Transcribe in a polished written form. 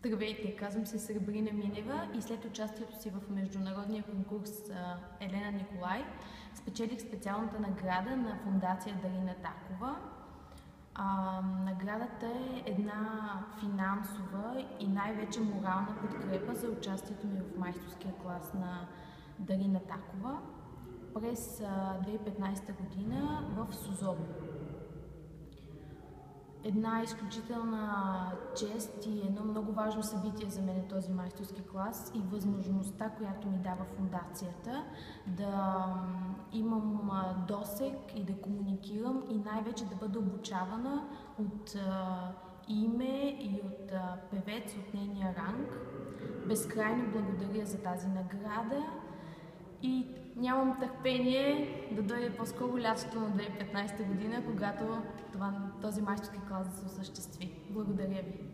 Здравейте, казвам се Сребрина Минева и след участието си в международния конкурс Елена Николай спечелих специалната награда на фондация Дарина Такова. Наградата е една финансова и най-вече морална подкрепа за участието ми в майсторския клас на Дарина Такова през 2015 година в Созопол. Една изключителна чест и едно много важно събитие за мен е този майсторски клас и възможността, която ми дава фондацията да имам досег и да комуникирам и най-вече да бъда обучавана от име и от певец от нейния ранг. Безкрайно благодаря за тази награда и нямам търпение да дойде по-скоро лятото на 2015 година, когато този майсторски клас да се осъществи. Благодаря ви!